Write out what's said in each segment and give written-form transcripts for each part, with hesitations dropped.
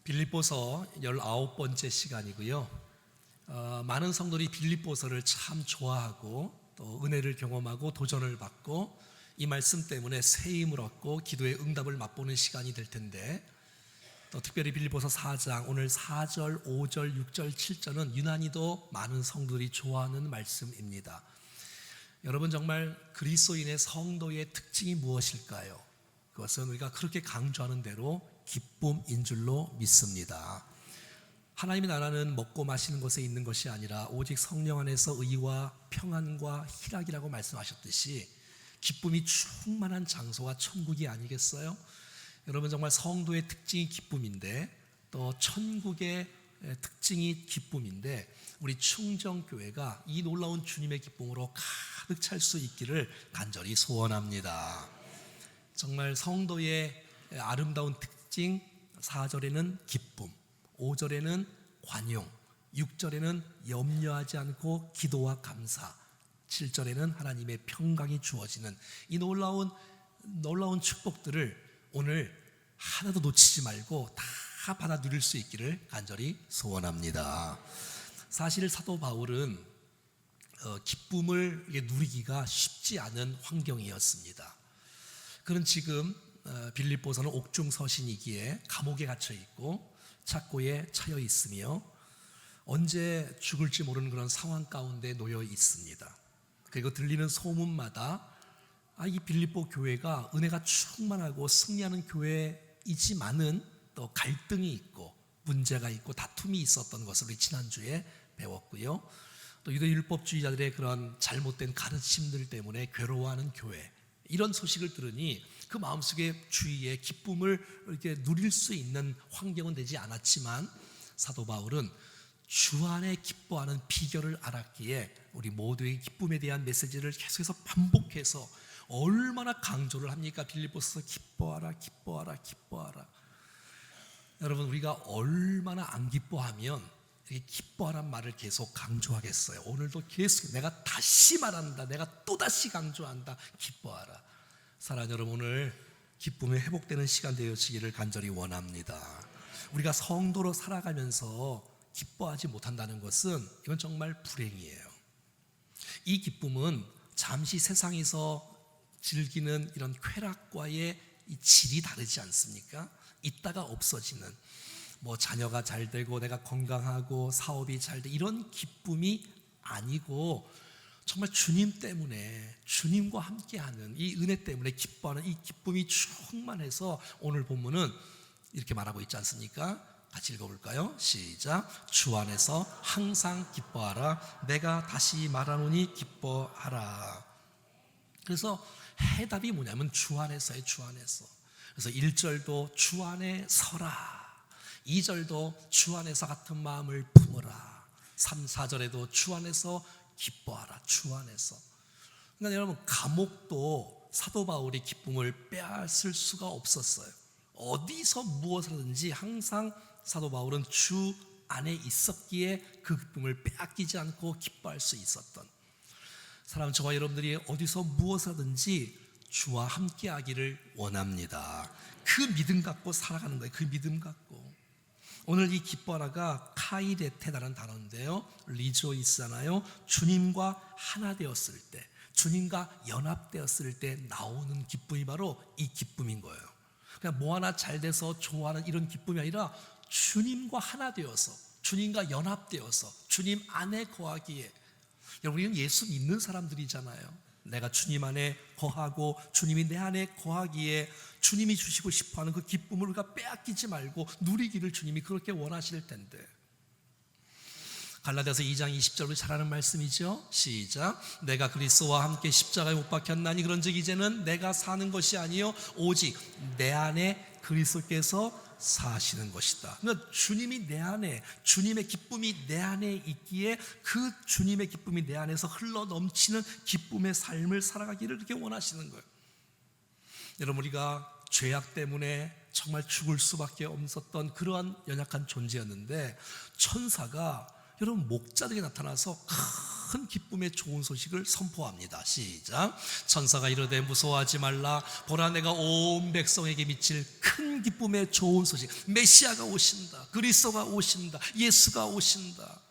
빌립보서 19번째 시간이고요. 많은 성도들이 빌립보서를 참 좋아하고 또 은혜를 경험하고 도전을 받고 이 말씀 때문에 새 힘을 얻고 기도의 응답을 맛보는 시간이 될 텐데, 또 특별히 빌립보서 4장 오늘 4절, 5절, 6절, 7절은 유난히도 많은 성도들이 좋아하는 말씀입니다. 여러분, 정말 그리스도인의 성도의 특징이 무엇일까요? 그것은 우리가 그렇게 강조하는 대로 기쁨인 줄로 믿습니다. 하나님의 나라는 먹고 마시는 것에 있는 것이 아니라 오직 성령 안에서 의와 평안과 희락이라고 말씀하셨듯이 기쁨이 충만한 장소가 천국이 아니겠어요? 여러분, 정말 성도의 특징이 기쁨인데 또 천국의 특징이 기쁨인데, 우리 충정교회가 이 놀라운 주님의 기쁨으로 가득 찰 수 있기를 간절히 소원합니다. 정말 성도의 아름다운 특징, 4절에는 기쁨, 5절에는 관용, 6절에는 염려하지 않고 기도와 감사, 7절에는 하나님의 평강이 주어지는 이 놀라운 축복들을 오늘 하나도 놓치지 말고 다 받아 누릴 수 있기를 간절히 소원합니다. 사실 사도 바울은 기쁨을 누리기가 쉽지 않은 환경이었습니다. 그는 지금 빌립보서는 옥중 서신이기에 감옥에 갇혀 있고 착고에 차여 있으며 언제 죽을지 모르는 그런 상황 가운데 놓여 있습니다. 그리고 들리는 소문마다 이 빌립보 교회가 은혜가 충만하고 승리하는 교회이지만은 또 갈등이 있고 문제가 있고 다툼이 있었던 것을 우리 지난주에 배웠고요. 또 유대율법주의자들의 그런 잘못된 가르침들 때문에 괴로워하는 교회, 이런 소식을 들으니 그 마음속에 주위에 기쁨을 이렇게 누릴 수 있는 환경은 되지 않았지만, 사도 바울은 주 안에 기뻐하는 비결을 알았기에 우리 모두의 기쁨에 대한 메시지를 계속해서 반복해서 얼마나 강조를 합니까? 빌립보서서 기뻐하라, 기뻐하라, 기뻐하라. 여러분, 우리가 얼마나 안 기뻐하면 이 기뻐하란 말을 계속 강조하겠어요? 오늘도 계속 내가 다시 말한다, 내가 또다시 강조한다, 기뻐하라. 사랑하는 여러분, 오늘 기쁨이 회복되는 시간 되어지기를 간절히 원합니다. 우리가 성도로 살아가면서 기뻐하지 못한다는 것은 이건 정말 불행이에요. 이 기쁨은 잠시 세상에서 즐기는 이런 쾌락과의 이 질이 다르지 않습니까? 있다가 없어지는, 자녀가 잘 되고 내가 건강하고 사업이 잘 돼, 이런 기쁨이 아니고 정말 주님 때문에, 주님과 함께하는 이 은혜 때문에 기뻐하는 이 기쁨이 충만해서 오늘 본문은 이렇게 말하고 있지 않습니까? 같이 읽어볼까요? 시작. 주 안에서 항상 기뻐하라. 내가 다시 말하노니 기뻐하라. 그래서 해답이 뭐냐면 주 안에서의 주 안에서. 그래서 1절도 주 안에 서라, 2절도 주 안에서 같은 마음을 품어라, 3, 4절에도 주 안에서 기뻐하라, 주 안에서. 그러니까 여러분, 감옥도 사도 바울이 기쁨을 빼앗을 수가 없었어요. 어디서 무엇을 하든지 항상 사도 바울은 주 안에 있었기에 그 기쁨을 빼앗기지 않고 기뻐할 수 있었던, 사랑하는 저와 여러분들이 어디서 무엇을 하든지 주와 함께 하기를 원합니다. 그 믿음 갖고 살아가는 거예요. 그 믿음 갖고. 오늘 이 기뻐하라가 카이레테라는 단어인데요, 리조이스잖아요. 주님과 하나 되었을 때, 주님과 연합되었을 때 나오는 기쁨이 바로 이 기쁨인 거예요. 그냥 뭐 하나 잘 돼서 좋아하는 이런 기쁨이 아니라 주님과 하나 되어서, 주님과 연합되어서 주님 안에 거하기에. 여러분, 우리는 예수 믿는 사람들이잖아요. 내가 주님 안에 거하고 주님이 내 안에 거하기에 주님이 주시고 싶어하는 그 기쁨을 우리가 빼앗기지 말고 누리기를 주님이 그렇게 원하실 텐데. 갈라디아서 2장 20절로 잘 아는 말씀이죠. 시작. 내가 그리스도와 함께 십자가에 못 박혔나니 그런즉 이제는 내가 사는 것이 아니요 오직 내 안에 그리스도께서 사시는 것이다. 그러니까 주님이 내 안에, 주님의 기쁨이 내 안에 있기에 그 주님의 기쁨이 내 안에서 흘러 넘치는 기쁨의 삶을 살아가기를 그렇게 원하시는 거예요. 여러분, 우리가 죄악 때문에 정말 죽을 수밖에 없었던 그러한 연약한 존재였는데, 천사가 여러분 목자들이 나타나서 큰 기쁨의 좋은 소식을 선포합니다. 시작. 천사가 이르되 무서워하지 말라. 보라 내가 온 백성에게 미칠 큰 기쁨의 좋은 소식. 메시아가 오신다. 그리스도가 오신다. 예수가 오신다.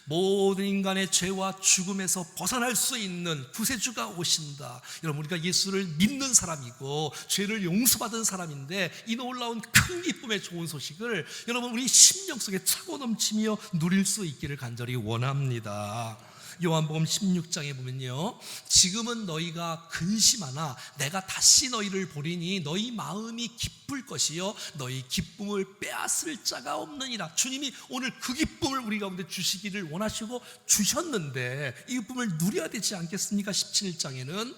모든 인간의 죄와 죽음에서 벗어날 수 있는 구세주가 오신다. 여러분 우리가 예수를 믿는 사람이고 죄를 용서받은 사람인데 이 놀라운 큰 기쁨의 좋은 소식을 여러분 우리 심령 속에 차고 넘치며 누릴 수 있기를 간절히 원합니다. 요한복음 16장에 보면요, 지금은 너희가 근심하나 내가 다시 너희를 보리니 너희 마음이 기쁠 것이요 너희 기쁨을 빼앗을 자가 없느니라. 주님이 오늘 그 기쁨을 우리 가운데 주시기를 원하시고 주셨는데 이 기쁨을 누려야 되지 않겠습니까? 17장에는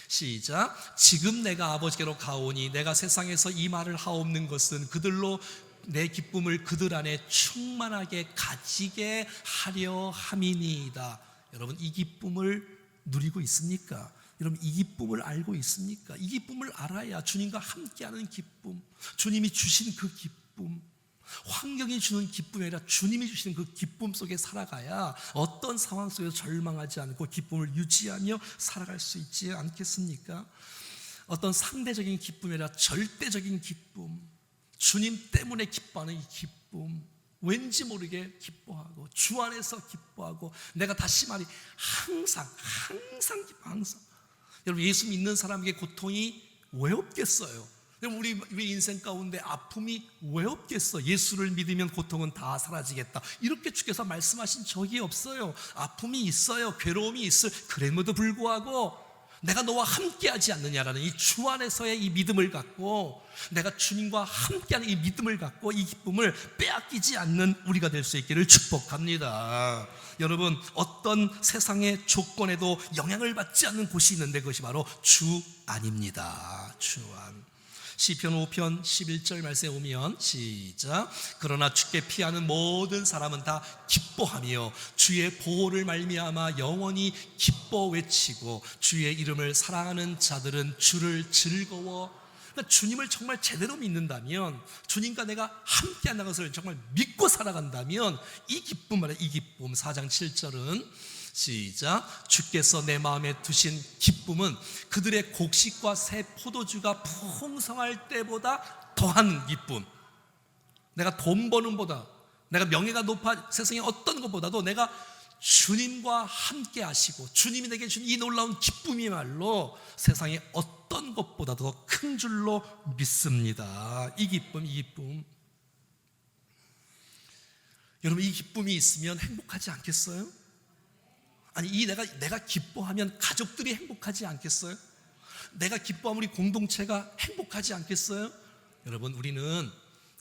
시작. 지금 내가 아버지께로 가오니 내가 세상에서 이 말을 하옵는 것은 그들로 내 기쁨을 그들 안에 충만하게 가지게 하려 함이니이다. 여러분 이 기쁨을 누리고 있습니까? 여러분 이 기쁨을 알고 있습니까? 이 기쁨을 알아야 주님과 함께하는 기쁨, 주님이 주신 그 기쁨, 환경이 주는 기쁨이 아니라 주님이 주시는 그 기쁨 속에 살아가야 어떤 상황 속에서 절망하지 않고 기쁨을 유지하며 살아갈 수 있지 않겠습니까? 어떤 상대적인 기쁨이 아니라 절대적인 기쁨, 주님 때문에 기뻐하는 이 기쁨, 왠지 모르게 기뻐하고 주 안에서 기뻐하고 내가 다시 말이 항상 기뻐. 항상 여러분 예수 믿는 사람에게 고통이 왜 없겠어요? 우리 인생 가운데 아픔이 왜 없겠어? 예수를 믿으면 고통은 다 사라지겠다 이렇게 주께서 말씀하신 적이 없어요. 아픔이 있어요. 괴로움이 있을. 그럼에도 불구하고 내가 너와 함께하지 않느냐라는 이 주 안에서의 이 믿음을 갖고 내가 주님과 함께하는 이 믿음을 갖고 이 기쁨을 빼앗기지 않는 우리가 될 수 있기를 축복합니다. 여러분 어떤 세상의 조건에도 영향을 받지 않는 곳이 있는데 그것이 바로 주 안입니다. 주 안. 시편 5편 11절 말씀에 오면 시작. 그러나 주께 피하는 모든 사람은 다 기뻐하며 주의 보호를 말미암아 영원히 기뻐 외치고 주의 이름을 사랑하는 자들은 주를 즐거워. 그러니까 주님을 정말 제대로 믿는다면, 주님과 내가 함께한다는 것을 정말 믿고 살아간다면 이 기쁨 말이야. 이 기쁨. 4장 7절은 시작. 주께서 내 마음에 두신 기쁨은 그들의 곡식과 새 포도주가 풍성할 때보다 더한 기쁨. 내가 돈 버는 보다, 내가 명예가 높아 세상의 어떤 것보다도 내가 주님과 함께 하시고 주님이 내게 준 이 놀라운 기쁨이야말로 세상의 어떤 것보다도 더 큰 줄로 믿습니다. 이 기쁨, 이 기쁨. 여러분 이 기쁨이 있으면 행복하지 않겠어요? 아니 내가 기뻐하면 가족들이 행복하지 않겠어요? 내가 기뻐하면 우리 공동체가 행복하지 않겠어요? 여러분 우리는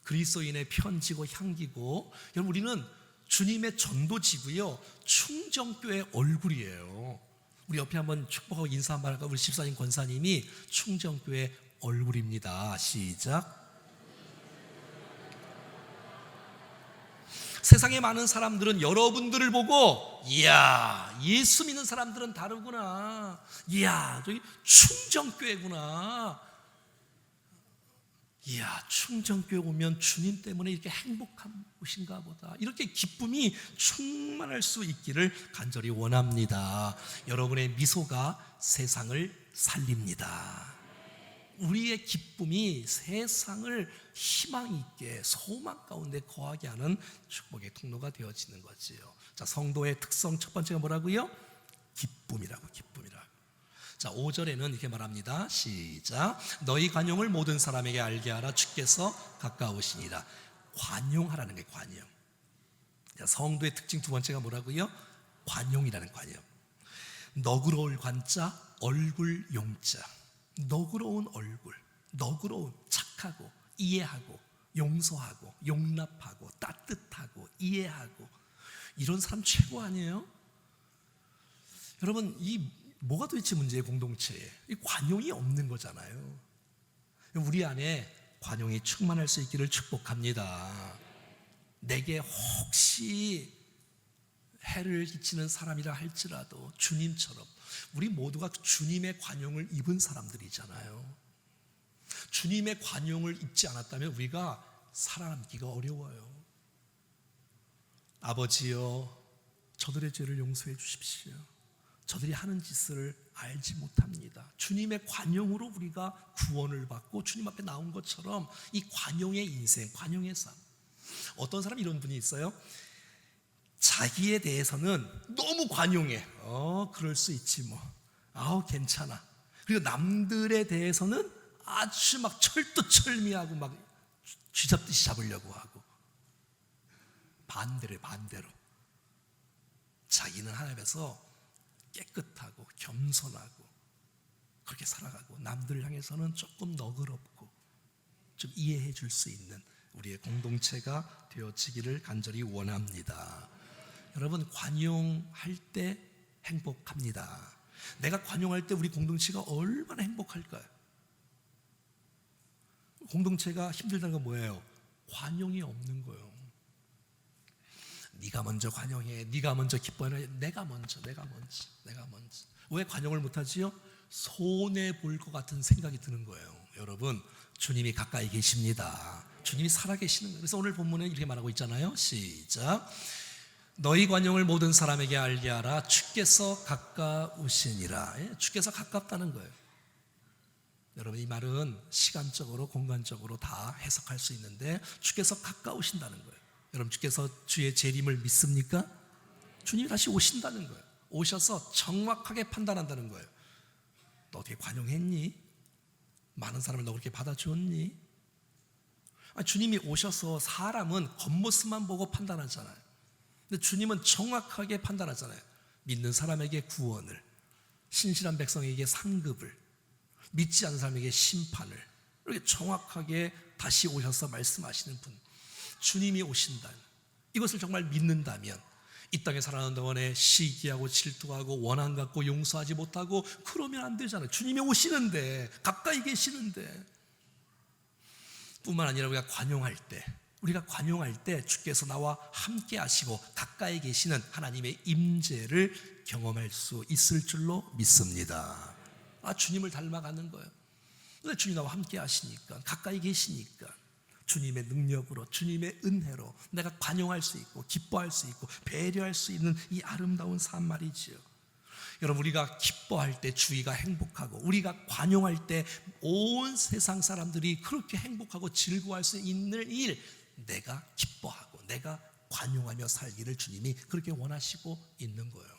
그리스도인의 편지고 향기고, 여러분 우리는 주님의 전도지고요 충정교의 얼굴이에요. 우리 옆에 한번 축복하고 인사 한번 할까요? 우리 집사님 권사님이 충정교의 얼굴입니다. 시작. 세상에 많은 사람들은 여러분들을 보고 이야 예수 믿는 사람들은 다르구나, 이야 저기 충정교회구나, 이야 충정교회 오면 주님 때문에 이렇게 행복한 곳인가 보다, 이렇게 기쁨이 충만할 수 있기를 간절히 원합니다. 여러분의 미소가 세상을 살립니다. 우리의 기쁨이 세상을 희망 있게 소망 가운데 거하게 하는 축복의 통로가 되어지는 거지요. 자, 성도의 특성 첫 번째가 뭐라고요? 기쁨이라고. 자, 5절에는 이렇게 말합니다. 시작. 너희 관용을 모든 사람에게 알게 하라. 주께서 가까우시니라. 관용하라는 게 관용. 자, 성도의 특징 두 번째가 뭐라고요? 관용이라는 관용. 너그러울 관자, 얼굴 용자. 너그러운 얼굴, 너그러운, 착하고 이해하고 용서하고 용납하고 따뜻하고 이해하고, 이런 사람 최고 아니에요? 여러분 이 뭐가 도대체 문제예요? 공동체에 이 관용이 없는 거잖아요. 우리 안에 관용이 충만할 수 있기를 축복합니다. 내게 혹시 해를 끼치는 사람이라 할지라도 주님처럼 우리 모두가 주님의 관용을 입은 사람들이잖아요. 주님의 관용을 입지 않았다면 우리가 살아남기가 어려워요. 아버지여 저들의 죄를 용서해 주십시오. 저들이 하는 짓을 알지 못합니다. 주님의 관용으로 우리가 구원을 받고 주님 앞에 나온 것처럼 이 관용의 인생, 관용의 삶. 어떤 사람이 이런 분이 있어요. 자기에 대해서는 너무 관용해. 그럴 수 있지 뭐. 괜찮아. 그리고 남들에 대해서는 아주 막 철두철미하고 막 쥐잡듯이 잡으려고 하고. 반대로. 자기는 하나님께서 깨끗하고 겸손하고 그렇게 살아가고, 남들을 향해서는 조금 너그럽고 좀 이해해 줄 수 있는 우리의 공동체가 되어지기를 간절히 원합니다. 여러분, 관용할 때 행복합니다. 내가 관용할 때 우리 공동체가 얼마나 행복할까요? 공동체가 힘들다는 건 뭐예요? 관용이 없는 거예요. 네가 먼저 관용해, 네가 먼저 기뻐해. 내가 먼저. 왜 관용을 못하지요? 손해볼 것 같은 생각이 드는 거예요. 여러분, 주님이 가까이 계십니다. 주님이 살아계시는 거예요. 그래서 오늘 본문에 이렇게 말하고 있잖아요. 시작. 너희 관용을 모든 사람에게 알게 하라. 주께서 가까우시니라. 주께서 가깝다는 거예요. 여러분, 이 말은 시간적으로 공간적으로 다 해석할 수 있는데 주께서 가까우신다는 거예요. 여러분, 주께서 주의 재림을 믿습니까? 주님이 다시 오신다는 거예요. 오셔서 정확하게 판단한다는 거예요. 너 어떻게 관용했니? 많은 사람을 너 그렇게 받아주었니? 주님이 오셔서 사람은 겉모습만 보고 판단하잖아요. 근데 주님은 정확하게 판단하잖아요. 믿는 사람에게 구원을, 신실한 백성에게 상급을, 믿지 않는 사람에게 심판을, 이렇게 정확하게 다시 오셔서 말씀하시는 분, 주님이 오신다면, 이것을 정말 믿는다면 이 땅에 살아가는 동안에 시기하고 질투하고 원한 갖고 용서하지 못하고 그러면 안 되잖아요. 주님이 오시는데, 가까이 계시는데. 뿐만 아니라 우리가 관용할 때 주께서 나와 함께 하시고 가까이 계시는 하나님의 임재를 경험할 수 있을 줄로 믿습니다. 주님을 닮아가는 거예요. 근데 주님 나와 함께 하시니까, 가까이 계시니까 주님의 능력으로, 주님의 은혜로 내가 관용할 수 있고 기뻐할 수 있고 배려할 수 있는 이 아름다운 삶 말이지요. 여러분, 우리가 기뻐할 때 주위가 행복하고, 우리가 관용할 때 온 세상 사람들이 그렇게 행복하고 즐거워할 수 있는 일, 내가 기뻐하고 내가 관용하며 살기를 주님이 그렇게 원하시고 있는 거예요.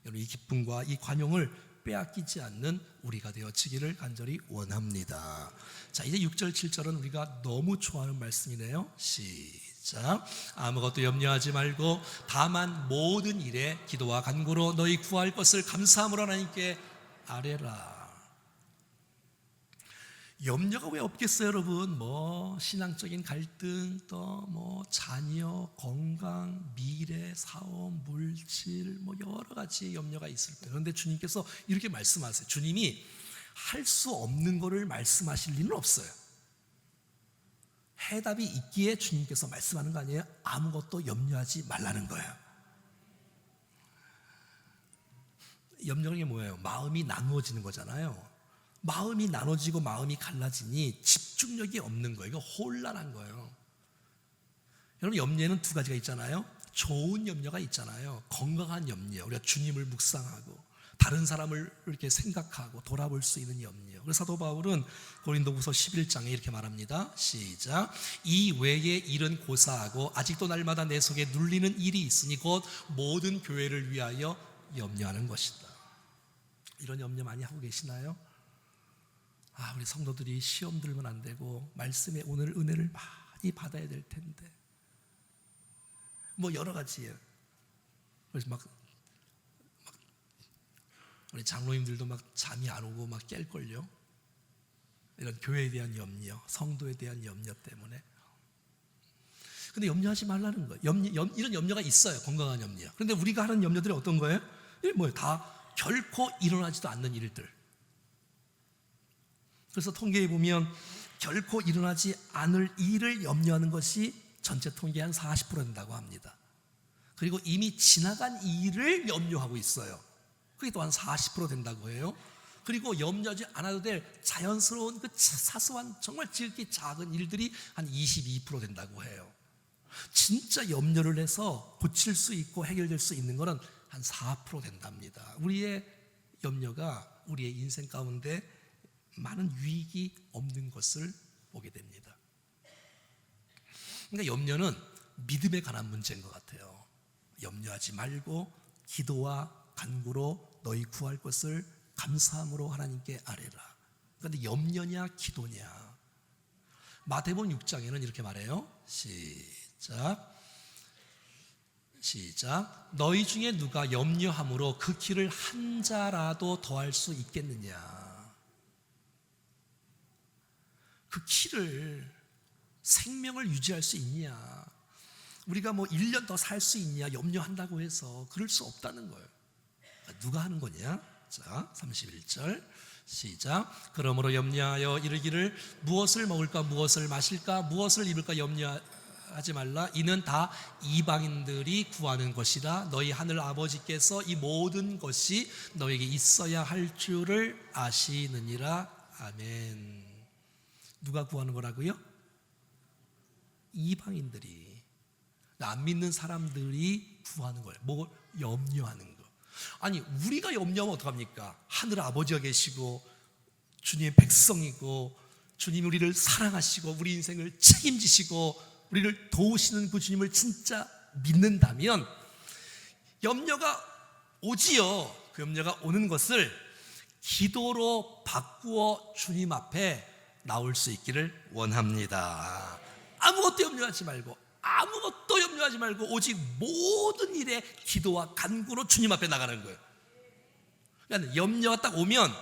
여러분, 이 기쁨과 이 관용을 빼앗기지 않는 우리가 되어지기를 간절히 원합니다. 자, 이제 6절 7절은 우리가 너무 좋아하는 말씀이네요. 시작. 아무것도 염려하지 말고 다만 모든 일에 기도와 간구로 너희 구할 것을 감사함으로 하나님께 아뢰라. 염려가 왜 없겠어요, 여러분? 신앙적인 갈등, 또 자녀, 건강, 미래, 사업, 물질, 여러 가지 염려가 있을 때. 그런데 주님께서 이렇게 말씀하세요. 주님이 할 수 없는 것을 말씀하실 리는 없어요. 해답이 있기에 주님께서 말씀하는 거 아니에요? 아무것도 염려하지 말라는 거예요. 염려는 게 뭐예요? 마음이 나누어지는 거잖아요. 마음이 나눠지고 마음이 갈라지니 집중력이 없는 거예요. 이거 혼란한 거예요. 여러분, 염려에는 두 가지가 있잖아요. 좋은 염려가 있잖아요. 건강한 염려, 우리가 주님을 묵상하고 다른 사람을 이렇게 생각하고 돌아볼 수 있는 염려. 그래서 사도 바울은 고린도후서 11장에 이렇게 말합니다. 시작. 이 외의 일은 고사하고 아직도 날마다 내 속에 눌리는 일이 있으니 곧 모든 교회를 위하여 염려하는 것이다. 이런 염려 많이 하고 계시나요? 우리 성도들이 시험 들면 안 되고 말씀에 오늘 은혜를 많이 받아야 될 텐데, 여러 가지예요. 그래서 우리 장로님들도 잠이 안 오고 깰걸요. 이런 교회에 대한 염려, 성도에 대한 염려 때문에. 근데 염려하지 말라는 거예요. 이런 염려가 있어요. 건강한 염려. 그런데 우리가 하는 염려들이 어떤 거예요? 다 결코 일어나지도 않는 일들. 그래서 통계에 보면 결코 일어나지 않을 일을 염려하는 것이 전체 통계의 한 40% 된다고 합니다. 그리고 이미 지나간 일을 염려하고 있어요. 그게 또 한 40% 된다고 해요. 그리고 염려하지 않아도 될 자연스러운 그 사소한 정말 지극히 작은 일들이 한 22% 된다고 해요. 진짜 염려를 해서 고칠 수 있고 해결될 수 있는 것은 한 4% 된답니다. 우리의 염려가 우리의 인생 가운데 많은 유익이 없는 것을 보게 됩니다. 그러니까 염려는 믿음에 관한 문제인 것 같아요. 염려하지 말고 기도와 간구로 너희 구할 것을 감사함으로 하나님께 아뢰라. 그런데 염려냐 기도냐? 마태복음 6장에는 이렇게 말해요. 시작. 너희 중에 누가 염려함으로 그 키를 한 자라도 더할 수 있겠느냐? 그 키를, 생명을 유지할 수 있냐? 우리가 뭐 1년 더 살 수 있냐? 염려한다고 해서 그럴 수 없다는 거예요. 누가 하는 거냐? 자, 31절 시작. 그러므로 염려하여 이르기를 무엇을 먹을까, 무엇을 마실까, 무엇을 입을까 염려하지 말라. 이는 다 이방인들이 구하는 것이라. 너희 하늘 아버지께서 이 모든 것이 너에게 있어야 할 줄을 아시느니라. 아멘. 누가 구하는 거라고요? 이방인들이, 안 믿는 사람들이 구하는 거예요. 뭐 염려하는 거. 아니, 우리가 염려하면 어떡합니까? 하늘 아버지가 계시고 주님의 백성이고 주님이 우리를 사랑하시고 우리 인생을 책임지시고 우리를 도우시는 그 주님을 진짜 믿는다면 염려가 오지요. 그 염려가 오는 것을 기도로 바꾸어 주님 앞에 나올 수 있기를 원합니다. 아무것도 염려하지 말고, 아무것도 염려하지 말고 오직 모든 일에 기도와 간구로 주님 앞에 나가는 거예요. 그러니까 염려가 딱 오면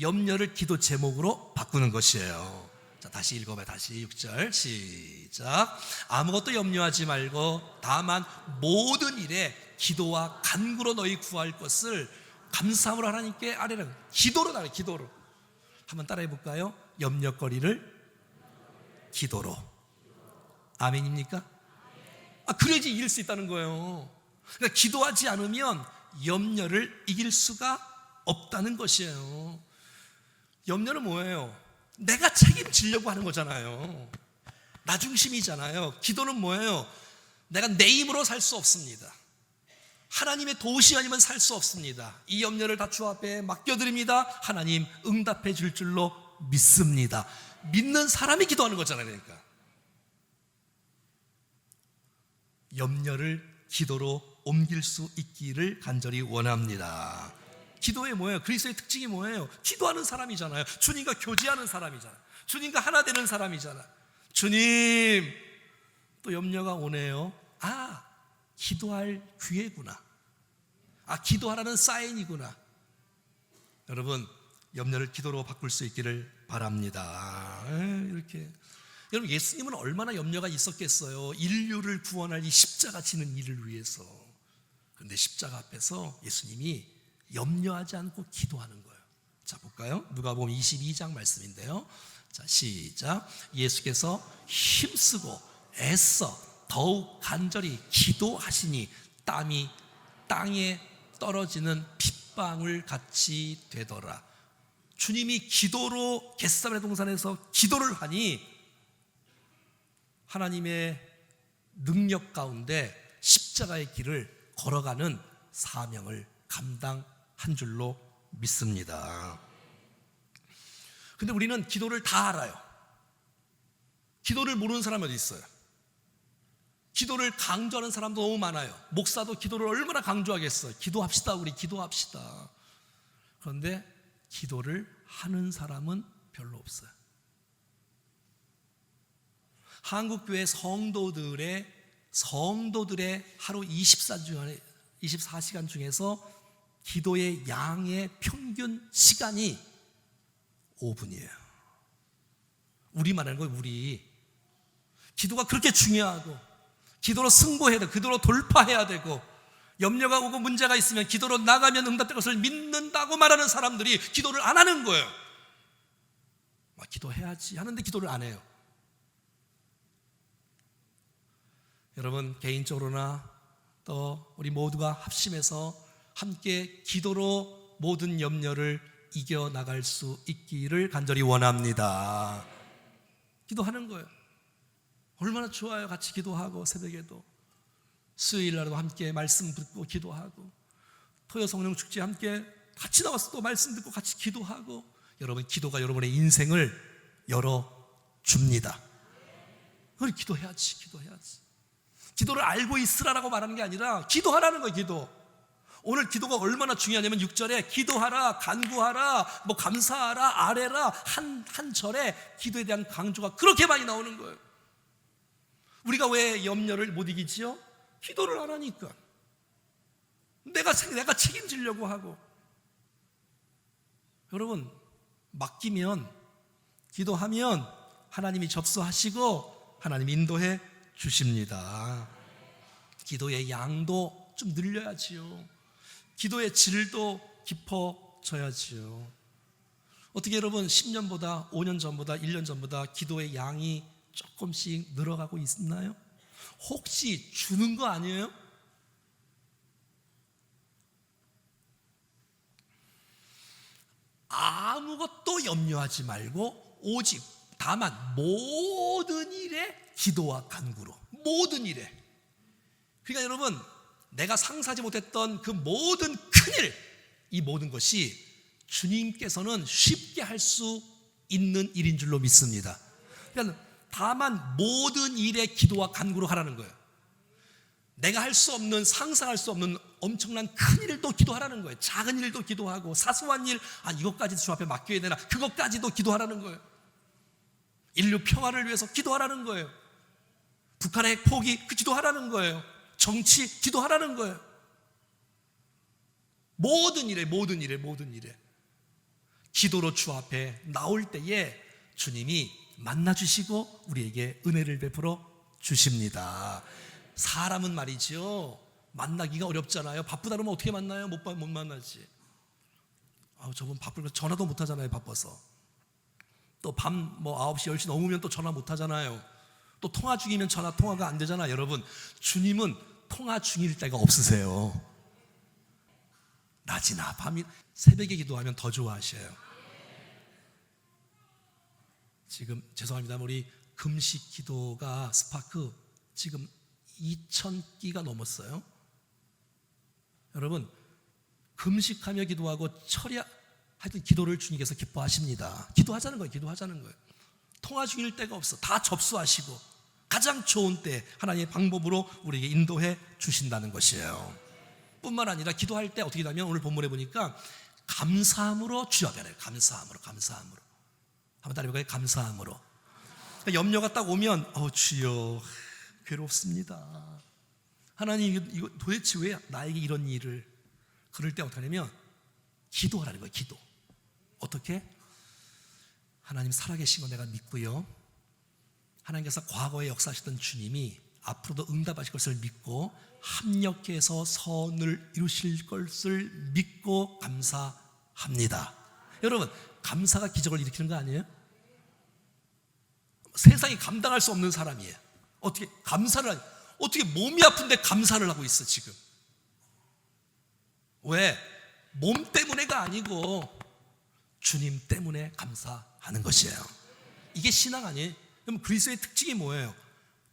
염려를 기도 제목으로 바꾸는 것이에요. 자, 다시 읽어봐요. 다시 6절 시작. 아무것도 염려하지 말고 다만 모든 일에 기도와 간구로 너희 구할 것을 감사함으로 하나님께 아뢰라. 기도로 나가요. 기도로. 한번 따라해 볼까요? 염려거리를 기도로. 아멘입니까? 그래야지 이길 수 있다는 거예요. 그러니까 기도하지 않으면 염려를 이길 수가 없다는 것이에요. 염려는 뭐예요? 내가 책임지려고 하는 거잖아요. 나 중심이잖아요. 기도는 뭐예요? 내가 내 힘으로 살 수 없습니다. 하나님의 도우심이 아니면 살 수 없습니다. 이 염려를 다 주 앞에 맡겨드립니다. 하나님 응답해 줄 줄로 믿습니다. 믿는 사람이 기도하는 거잖아요. 그러니까 염려를 기도로 옮길 수 있기를 간절히 원합니다. 기도의 뭐예요? 그리스도의 특징이 뭐예요? 기도하는 사람이잖아요. 주님과 교제하는 사람이잖아요. 주님과 하나 되는 사람이잖아요. 주님, 또 염려가 오네요. 기도할 기회구나. 기도하라는 사인이구나. 여러분, 염려를 기도로 바꿀 수 있기를 바랍니다. 이렇게. 여러분, 예수님은 얼마나 염려가 있었겠어요. 인류를 구원할 이 십자가 지는 일을 위해서. 그런데 십자가 앞에서 예수님이 염려하지 않고 기도하는 거예요. 자, 볼까요? 누가복음 22장 말씀인데요. 자, 시작. 예수께서 힘쓰고 애써 더욱 간절히 기도하시니 땀이 땅에 떨어지는 핏방울 같이 되더라. 주님이 기도로 겟세마네 동산에서 기도를 하니 하나님의 능력 가운데 십자가의 길을 걸어가는 사명을 감당한 줄로 믿습니다. 근데 우리는 기도를 다 알아요. 기도를 모르는 사람이 어디 있어요? 기도를 강조하는 사람도 너무 많아요. 목사도 기도를 얼마나 강조하겠어요. 기도합시다, 우리 기도합시다. 그런데 기도를 하는 사람은 별로 없어요. 한국교회 성도들의 하루 24시간 중에서 기도의 양의 평균 시간이 5분이에요. 우리만 알고 우리 기도가 그렇게 중요하고 기도로 승부해야 되고 기도로 돌파해야 되고 염려가 오고 문제가 있으면 기도로 나가면 응답될 것을 믿는다고 말하는 사람들이 기도를 안 하는 거예요. 기도해야지 하는데 기도를 안 해요. 여러분, 개인적으로나 또 우리 모두가 합심해서 함께 기도로 모든 염려를 이겨나갈 수 있기를 간절히 원합니다. 기도하는 거예요. 얼마나 좋아요. 같이 기도하고 새벽에도 수요일 날도 함께 말씀 듣고 기도하고 토요 성령 축제 함께 같이 나와서 또 말씀 듣고 같이 기도하고 여러분 기도가 여러분의 인생을 열어줍니다. 그걸 기도해야지. 기도를 알고 있으라라고 말하는 게 아니라 기도하라는 거예요. 기도. 오늘 기도가 얼마나 중요하냐면 6절에 기도하라, 간구하라, 뭐 감사하라, 아뢰라 한 절에 기도에 대한 강조가 그렇게 많이 나오는 거예요. 우리가 왜 염려를 못 이기지요? 기도를 안 하니까. 내가 책임지려고 하고. 여러분 맡기면 기도하면 하나님이 접수하시고 하나님이 인도해 주십니다. 기도의 양도 좀 늘려야지요. 기도의 질도 깊어져야지요. 어떻게 여러분 10년보다 5년 전보다 1년 전보다 기도의 양이 조금씩 늘어가고 있나요? 혹시 주는 거 아니에요? 아무것도 염려하지 말고 오직 다만 모든 일에 기도와 간구로, 모든 일에. 그러니까 여러분 내가 상상하지 못했던 그 모든 큰일, 이 모든 것이 주님께서는 쉽게 할 수 있는 일인 줄로 믿습니다. 그러니까 다만 모든 일에 기도와 간구로 하라는 거예요. 내가 할 수 없는, 상상할 수 없는 엄청난 큰 일도 기도하라는 거예요. 작은 일도 기도하고 사소한 일, 이것까지도 주 앞에 맡겨야 되나, 그것까지도 기도하라는 거예요. 인류 평화를 위해서 기도하라는 거예요. 북한의 핵 포기, 기도하라는 거예요. 정치, 기도하라는 거예요. 모든 일에 기도로 주 앞에 나올 때에 주님이 만나주시고 우리에게 은혜를 베풀어 주십니다. 사람은 말이죠, 만나기가 어렵잖아요. 바쁘다 그러면 어떻게 만나요? 못 만나지. 저분 바쁘니까 전화도 못 하잖아요. 바빠서. 또 밤 9시 10시 넘으면 또 전화 못 하잖아요. 또 통화 중이면 통화가 안 되잖아요. 여러분 주님은 통화 중일 때가 없으세요. 낮이나 밤이, 새벽에 기도하면 더 좋아하셔요. 지금 죄송합니다. 우리 금식 기도가 스파크 지금 2,000기가 넘었어요. 여러분 금식하며 기도하고 하여튼 기도를 주님께서 기뻐하십니다. 기도하자는 거예요. 통화 중일 때가 없어. 다 접수하시고 가장 좋은 때 하나님의 방법으로 우리에게 인도해 주신다는 것이에요. 뿐만 아니라 기도할 때 어떻게 하냐면 오늘 본문에 보니까 감사함으로 주여 하래요. 감사함으로. 한번 따라해볼까요? 감사함으로. 그러니까 염려가 딱 오면 주여 괴롭습니다. 하나님 이거 도대체 왜 나에게 이런 일을. 그럴 때 어떻게 하냐면 기도하라는 거예요. 기도. 어떻게? 하나님 살아계신 거 내가 믿고요, 하나님께서 과거에 역사하셨던 주님이 앞으로도 응답하실 것을 믿고 합력해서 선을 이루실 것을 믿고 감사합니다. 여러분 감사가 기적을 일으키는 거 아니에요? 세상이 감당할 수 없는 사람이에요. 어떻게 몸이 아픈데 감사를 하고 있어 지금. 왜? 몸 때문에가 아니고 주님 때문에 감사하는 것이에요. 이게 신앙 아니에요? 그럼 그리스도의 특징이 뭐예요?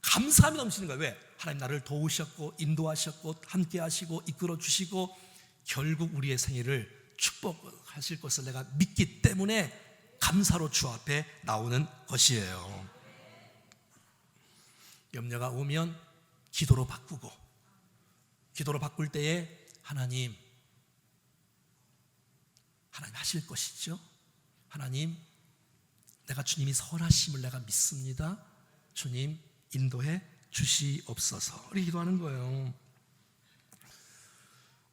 감사함이 넘치는 거예요. 왜? 하나님 나를 도우셨고 인도하셨고 함께 하시고 이끌어 주시고 결국 우리의 생애를 축복하실 것을 내가 믿기 때문에 감사로 주 앞에 나오는 것이에요. 염려가 오면 기도로 바꾸고, 기도로 바꿀 때에 하나님 하실 것이죠. 하나님 내가 주님이 선하심을 내가 믿습니다. 주님 인도해 주시옵소서. 우리 기도하는 거예요.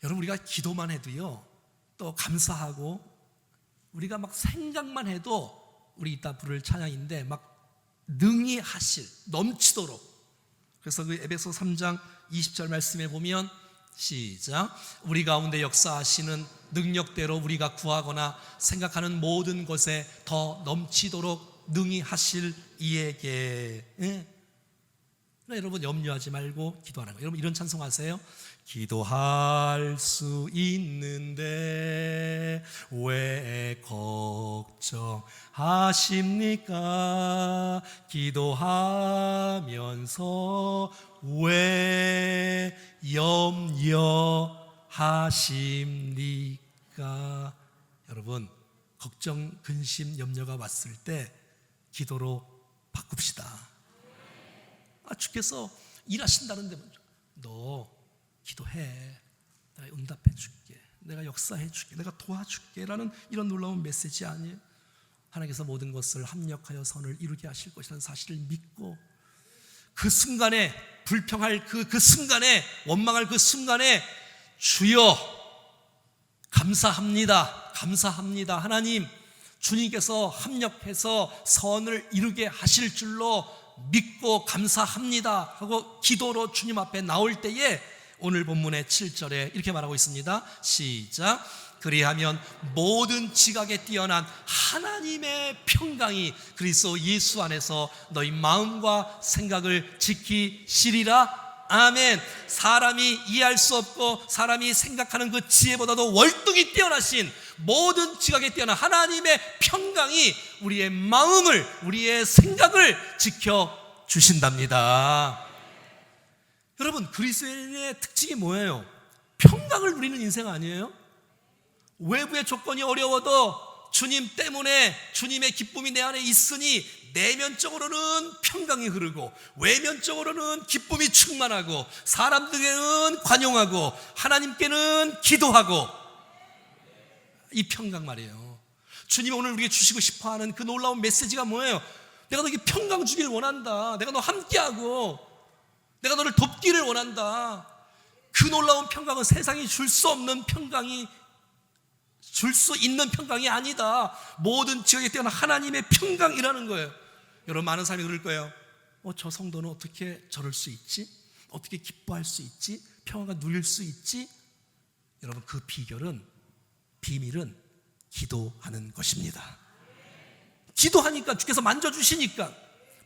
여러분 우리가 기도만 해도요, 또 감사하고 우리가 막 생각만 해도 우리 이따 부를 찬양인데 막 능히 하실, 넘치도록. 그래서 그 에베소 3장 20절 말씀에 보면 시작. 우리 가운데 역사하시는 능력대로 우리가 구하거나 생각하는 모든 것에 더 넘치도록 능히 하실 이에게. 여러분 염려하지 말고 기도하는 거예요. 여러분 이런 찬송 하세요. 기도할 수 있는데 왜 걱정하십니까? 기도하면서 왜 염려하십니까? 여러분 걱정, 근심, 염려가 왔을 때 기도로 바꿉시다. 주께서 일하신다는데 너 기도해. 내가 응답해 줄게. 내가 역사해 줄게. 내가 도와줄게. 라는 이런 놀라운 메시지 아니에요? 하나님께서 모든 것을 합력하여 선을 이루게 하실 것이라는 사실을 믿고 그 순간에 불평할 그 순간에 원망할 그 순간에 주여 감사합니다. 감사합니다. 하나님 주님께서 합력해서 선을 이루게 하실 줄로 믿고 감사합니다 하고 기도로 주님 앞에 나올 때에 오늘 본문의 7절에 이렇게 말하고 있습니다. 시작. 그리하면 모든 지각에 뛰어난 하나님의 평강이 그리스도 예수 안에서 너희 마음과 생각을 지키시리라. 아멘. 사람이 이해할 수 없고 사람이 생각하는 그 지혜보다도 월등히 뛰어나신 모든 지각에 뛰어난 하나님의 평강이 우리의 마음을, 우리의 생각을 지켜주신답니다. 여러분 그리스도인의 특징이 뭐예요? 평강을 누리는 인생 아니에요? 외부의 조건이 어려워도 주님 때문에 주님의 기쁨이 내 안에 있으니 내면적으로는 평강이 흐르고 외면적으로는 기쁨이 충만하고 사람들에게는 관용하고 하나님께는 기도하고 이 평강 말이에요. 주님이 오늘 우리에게 주시고 싶어하는 그 놀라운 메시지가 뭐예요? 내가 너에게 평강 주기를 원한다. 내가 너 함께하고 내가 너를 돕기를 원한다. 그 놀라운 평강은 세상이 줄 수 없는 평강이 줄 수 있는 평강이 아니다. 모든 지역에 뛰어난 하나님의 평강이라는 거예요. 여러분 많은 사람이 그럴 거예요. 저 성도는 어떻게 저럴 수 있지? 어떻게 기뻐할 수 있지? 평화가 누릴 수 있지? 여러분 그 비밀은 기도하는 것입니다. 기도하니까 주께서 만져주시니까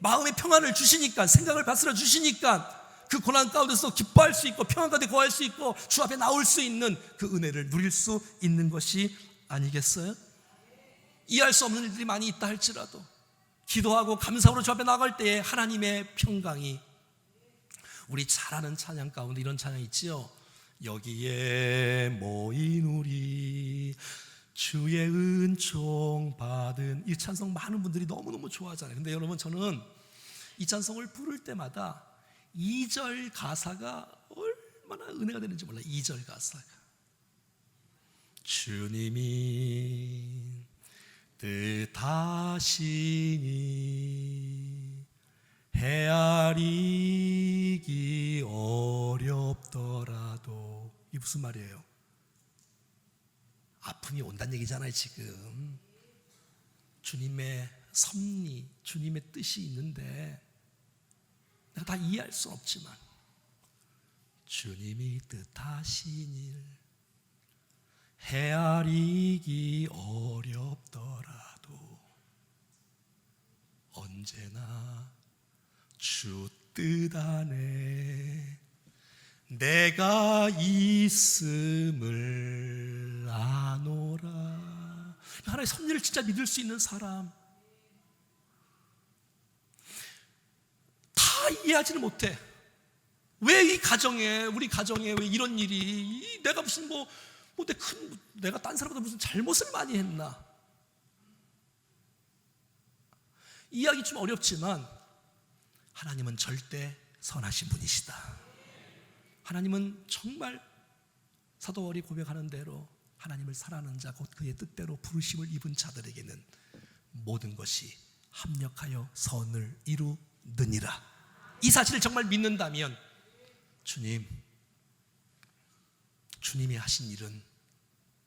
마음의 평안을 주시니까 생각을 다스려 주시니까 그 고난 가운데서 기뻐할 수 있고 평안 가운데 거할 수 있고 주 앞에 나올 수 있는 그 은혜를 누릴 수 있는 것이 아니겠어요? 이해할 수 없는 일들이 많이 있다 할지라도 기도하고 감사로 주 앞에 나갈 때에 하나님의 평강이 우리 잘 아는 찬양 가운데 이런 찬양 있지요. 여기에 모인 우리 주의 은총 받은 이 찬송 많은 분들이 너무너무 좋아하잖아요. 근데 여러분 저는 이 찬송을 부를 때마다 2절 가사가 얼마나 은혜가 되는지 몰라요. 2절 가사가 주님이 뜻하시니 헤아리기 어렵더라도 이게 무슨 말이에요? 아픔이 온다는 얘기잖아요. 지금 주님의 섭리, 주님의 뜻이 있는데 내가 다 이해할 수 없지만 주님이 뜻하신 일 헤아리기 어렵더라도 언제나 주 뜻 안에 내가 있음을 아노라. 하나님의 섭리를 진짜 믿을 수 있는 사람 다 이해하지는 못해. 왜 이 가정에 우리 가정에 왜 이런 일이 내가 무슨 내가 딴 사람보다 무슨 잘못을 많이 했나 이해하기 좀 어렵지만 하나님은 절대 선하신 분이시다. 하나님은 정말 사도 바울이 고백하는 대로 하나님을 사랑하는 자 곧 그의 뜻대로 부르심을 입은 자들에게는 모든 것이 합력하여 선을 이루느니라. 이 사실을 정말 믿는다면 주님이 하신 일은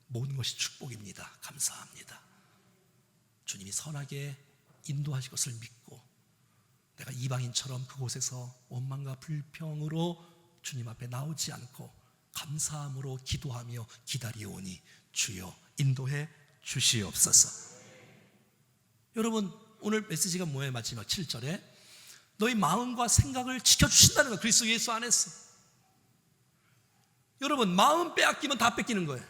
모든 것이 축복입니다. 감사합니다. 주님이 선하게 인도하실 것을 믿고 내가 이방인처럼 그곳에서 원망과 불평으로 주님 앞에 나오지 않고 감사함으로 기도하며 기다리오니 주여 인도해 주시옵소서. 여러분 오늘 메시지가 뭐예요? 마지막 7절에 너희 마음과 생각을 지켜주신다는 거예요. 그리스도 예수 안에서. 여러분, 마음 빼앗기면 다 뺏기는 거예요.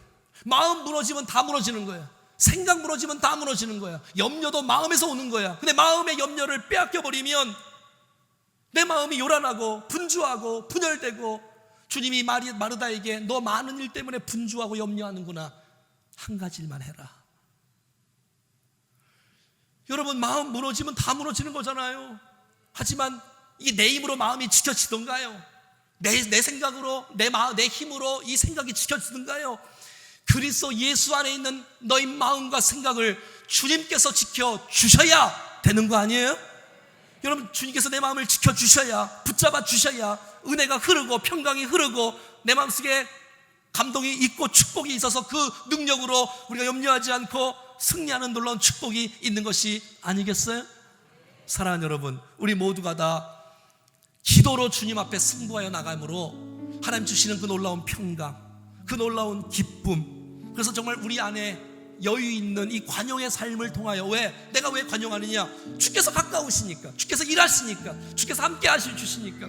마음 무너지면 다 무너지는 거예요. 생각 무너지면 다 무너지는 거야. 염려도 마음에서 오는 거야. 근데 마음의 염려를 빼앗겨버리면 내 마음이 요란하고 분주하고 분열되고, 주님이 마르다에게 너 많은 일 때문에 분주하고 염려하는구나, 한 가지 일만 해라. 여러분, 마음 무너지면 다 무너지는 거잖아요. 하지만 이게 내 힘으로 마음이 지켜지던가요? 내 생각으로, 내 힘으로 이 생각이 지켜지던가요? 그리스도 예수 안에 있는 너희 마음과 생각을 주님께서 지켜주셔야 되는 거 아니에요? 여러분, 주님께서 내 마음을 지켜주셔야, 붙잡아 주셔야 은혜가 흐르고 평강이 흐르고 내 마음속에 감동이 있고 축복이 있어서 그 능력으로 우리가 염려하지 않고 승리하는 놀라운 축복이 있는 것이 아니겠어요? 사랑하는 여러분, 우리 모두가 다 기도로 주님 앞에 승부하여 나감으로 하나님 주시는 그 놀라운 평강, 그 놀라운 기쁨, 그래서 정말 우리 안에 여유 있는 이 관용의 삶을 통하여, 내가 왜 관용하느냐? 주께서 가까우시니까, 주께서 일하시니까, 주께서 함께 하실 주시니까,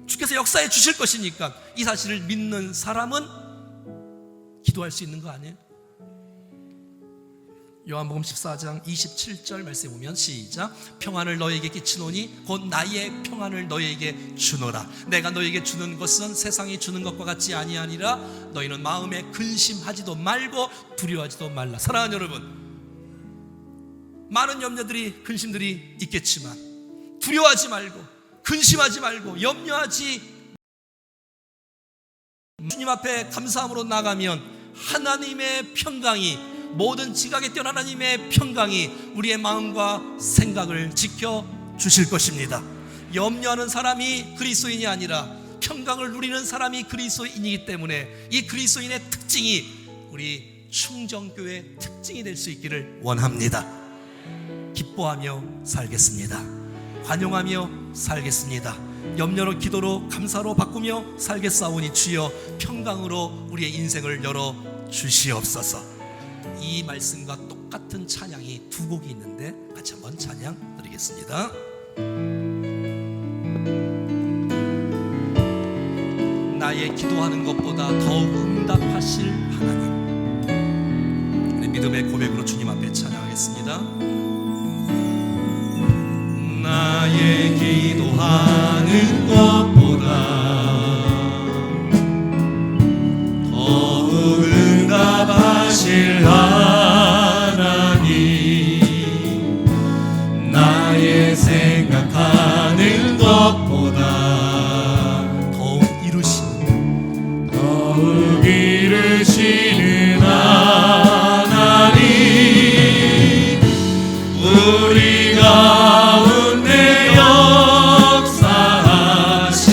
주께서 역사해 주실 것이니까, 이 사실을 믿는 사람은 기도할 수 있는 거 아니에요? 요한복음 14장 27절 말씀에 보면 시작, 평안을 너에게 끼치노니 곧 나의 평안을 너에게 주노라. 내가 너에게 주는 것은 세상이 주는 것과 같지 아니하니라. 너희는 마음에 근심하지도 말고 두려워하지도 말라. 사랑하는 여러분, 많은 염려들이, 근심들이 있겠지만 두려워하지 말고 근심하지 말고 염려하지, 주님 앞에 감사함으로 나가면 하나님의 평강이, 모든 지각에 뛰어난 하나님의 평강이 우리의 마음과 생각을 지켜주실 것입니다. 염려하는 사람이 그리스도인이 아니라 평강을 누리는 사람이 그리스도인이기 때문에 이 그리스도인의 특징이 우리 충정교회의 특징이 될 수 있기를 원합니다. 기뻐하며 살겠습니다. 관용하며 살겠습니다. 염려로, 기도로, 감사로 바꾸며 살겠사오니 주여 평강으로 우리의 인생을 열어주시옵소서. 이 말씀과 똑같은 찬양이 두 곡이 있는데 같이 한번 찬양 드리겠습니다. 나의 기도하는 것보다 더욱 응답하실 하나님, 우리 믿음의 고백으로 주님 앞에 찬양하겠습니다. 나의 기도하는 것보다 더욱 응답하실 하나님, 나의 생각하는 것보다 더욱 이루시는 하나님, 우리 가운데 역사하시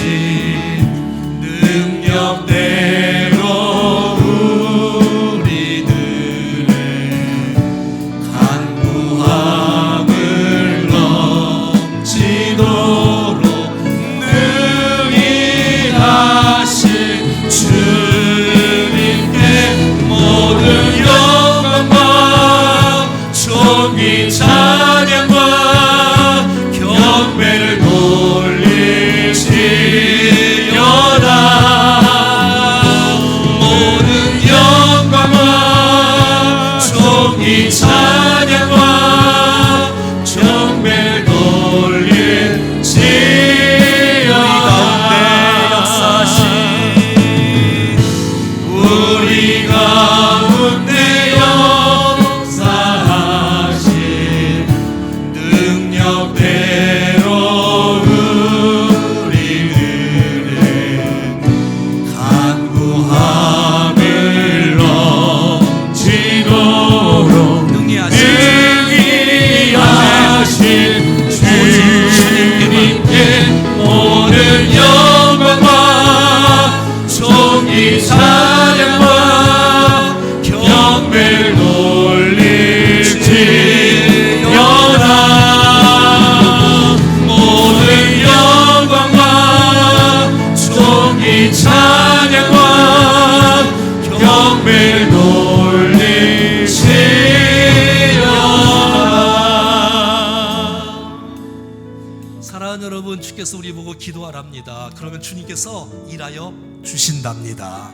모든 주께서 우리 보고 기도하랍니다. 그러면 주님께서 일하여 주신답니다.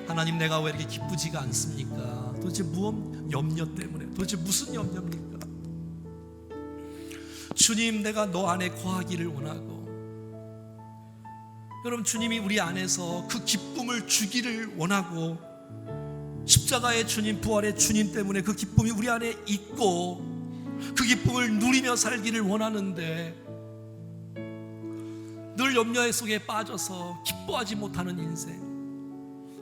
하나님, 내가 왜 이렇게 기쁘지가 않습니까? 도대체 무슨 염려 때문에, 도대체 무슨 염려입니까? 주님, 내가 너 안에 거하기를 원하고, 여러분, 주님이 우리 안에서 그 기쁨을 주기를 원하고, 십자가의 주님, 부활의 주님 때문에 그 기쁨이 우리 안에 있고 그 기쁨을 누리며 살기를 원하는데, 늘 염려 속에 빠져서 기뻐하지 못하는 인생,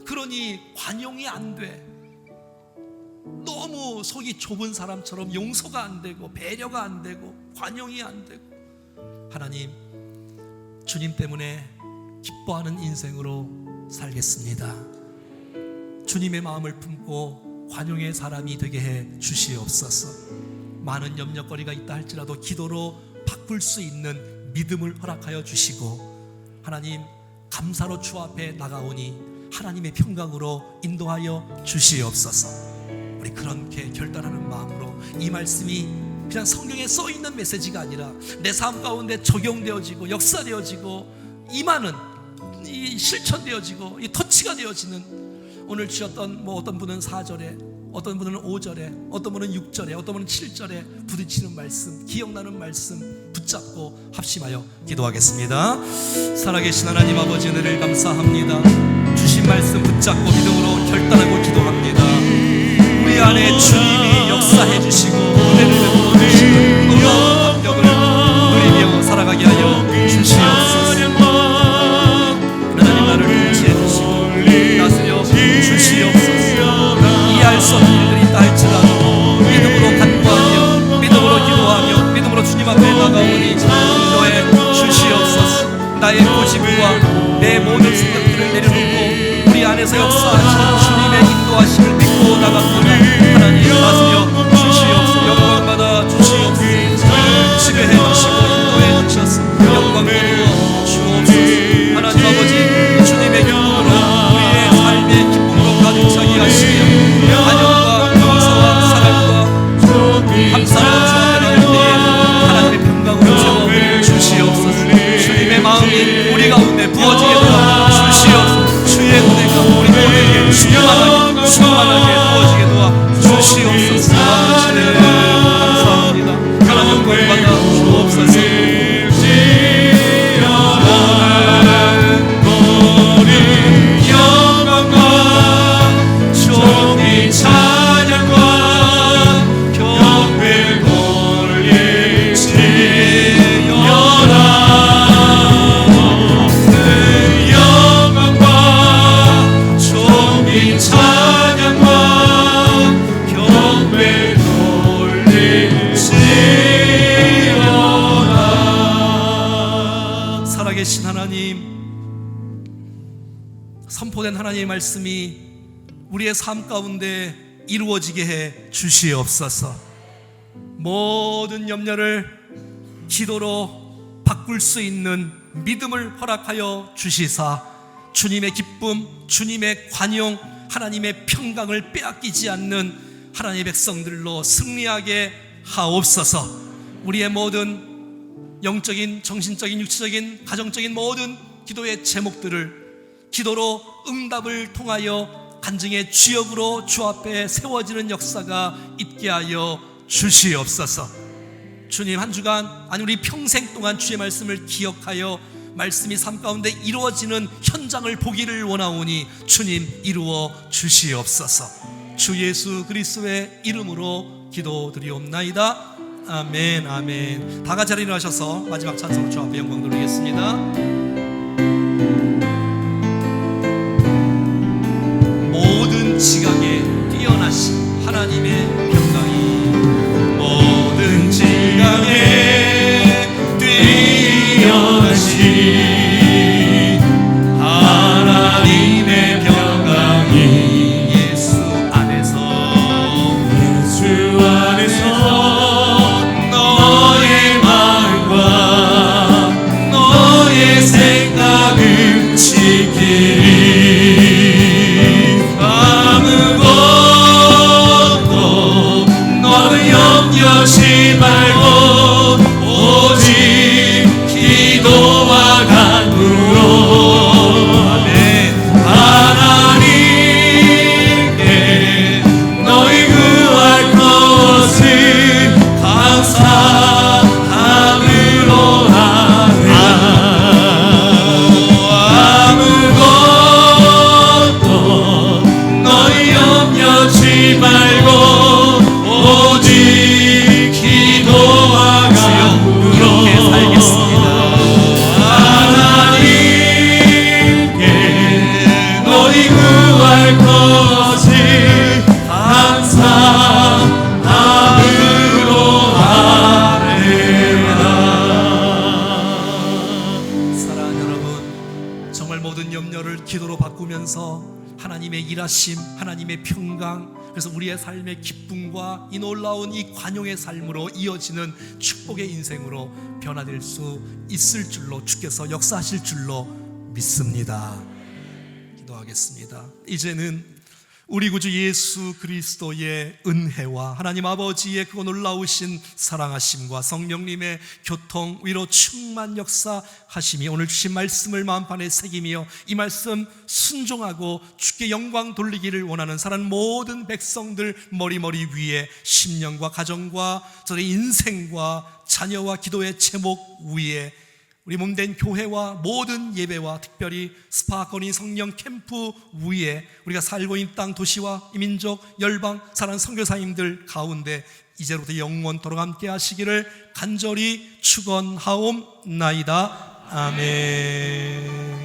그러니 관용이 안 돼. 너무 속이 좁은 사람처럼 용서가 안 되고 배려가 안 되고 관용이 안 되고, 하나님, 주님 때문에 기뻐하는 인생으로 살겠습니다. 주님의 마음을 품고 관용의 사람이 되게 해 주시옵소서. 많은 염려거리가 있다 할지라도 기도로 바꿀 수 있는 믿음을 허락하여 주시고, 하나님, 감사로 주 앞에 나가오니 하나님의 평강으로 인도하여 주시옵소서. 우리 그렇게 결단하는 마음으로 이 말씀이 그냥 성경에 써있는 메시지가 아니라 내 삶 가운데 적용되어지고 역사되어지고 임하는, 이 실천되어지고 이 터치가 되어지는, 오늘 주셨던 어떤 분은 4절에, 어떤 분은 5절에, 어떤 분은 6절에, 어떤 분은 7절에 부딪히는 말씀, 기억나는 말씀 붙잡고 합심하여 기도하겠습니다. 살아계신 하나님 아버지, 은혜를 감사합니다. 주신 말씀 붙잡고 믿음으로 결단하고 기도합니다. 우리 안에 주님이 역사해 주시고 은혜를 베풀어 주시는 놀라운 감격을 누리며 살아가게 하여 주시옵소서. 하나님, 나를 통치해 주시고 다스려 주시옵소서. 이해할 수 없는 일들이 있다 할지라도 믿음으로 간구하며 믿음으로 기도하며 믿음으로 주님 앞에 나가오니 인도해 주시옵소서. 나의 고집과 내 모든 생각들을 내려놓고 우리 안에서 역사하시는 주님의 인도하심을 믿고 나갑니다. 하나님, 다스려 주시옵소서. 영광받아 주시옵소서. 지배해 주시고 인도해 주셔서 영광 거두어 주옵소서. 하나님 아버지, 주님의 기쁨으로 우리의 삶의 기쁨으로 가득 차게 하시며 환영과 용서와 사랑과 감사로 주 앞에 나올 때에 하나님의 평강으로 채워 주시옵소서. 주님의 마음이 우리 가운데 부어지게 도와 주시옵소서. 주의 은혜가 우리 모두에게 충만하게 부어지게 도와 주시옵소서. 아버지, 감사합니다. 하나님, 영광받아 주옵소서. 살아계신 하나님, 선포된 하나님의 말씀이 우리의 삶 가운데 이루어지게 해 주시옵소서. 모든 염려를 기도로 바꿀 수 있는 믿음을 허락하여 주시사 주님의 기쁨, 주님의 관용, 하나님의 평강을 빼앗기지 않는 하나님의 백성들로 승리하게 하옵소서. 우리의 모든 영적인, 정신적인, 육체적인, 가정적인 모든 기도의 제목들을 기도로 응답을 통하여 간증의 주역으로 주 앞에 세워지는 역사가 있게 하여 주시옵소서. 주님, 한 주간, 아니 우리 평생 동안 주의 말씀을 기억하여 말씀이 삶 가운데 이루어지는 현장을 보기를 원하오니 주님, 이루어 주시옵소서. 주 예수 그리스도의 이름으로 기도드리옵나이다. 아멘, 아멘. 다 같이 일어나셔서 마지막 찬송으로 주 앞에 영광 돌리겠습니다. 모든 지각에 뛰어나신 하나님의 평강이, 모든 지각에 뛰어나신 하나님의 평강이 예수 안에서 너의 마음과 너의 생각을 지키리. 아무것도 모든 염려를 기도로 바꾸면서 하나님의 일하심, 하나님의 평강, 그래서 우리의 삶의 기쁨과 이 놀라운 이 관용의 삶으로 이어지는 축복의 인생으로 변화될 수 있을 줄로 주께서 역사하실 줄로 믿습니다. 기도하겠습니다. 이제는 우리 구주 예수 그리스도의 은혜와 하나님 아버지의 그 놀라우신 사랑하심과 성령님의 교통, 위로, 충만 역사하심이 오늘 주신 말씀을 마음판에 새기며 이 말씀 순종하고 주께 영광 돌리기를 원하는 사랑 모든 백성들 머리머리 위에 심령과 가정과 저의 인생과 자녀와 기도의 제목 위에 우리 몸된 교회와 모든 예배와 특별히 스파거니 성령 캠프 위에 우리가 살고 있는 땅, 도시와 이 민족, 열방, 사랑하는 선교사님들 가운데 이제로부터 영원토록 함께 하시기를 간절히 축원하옵나이다. 아멘.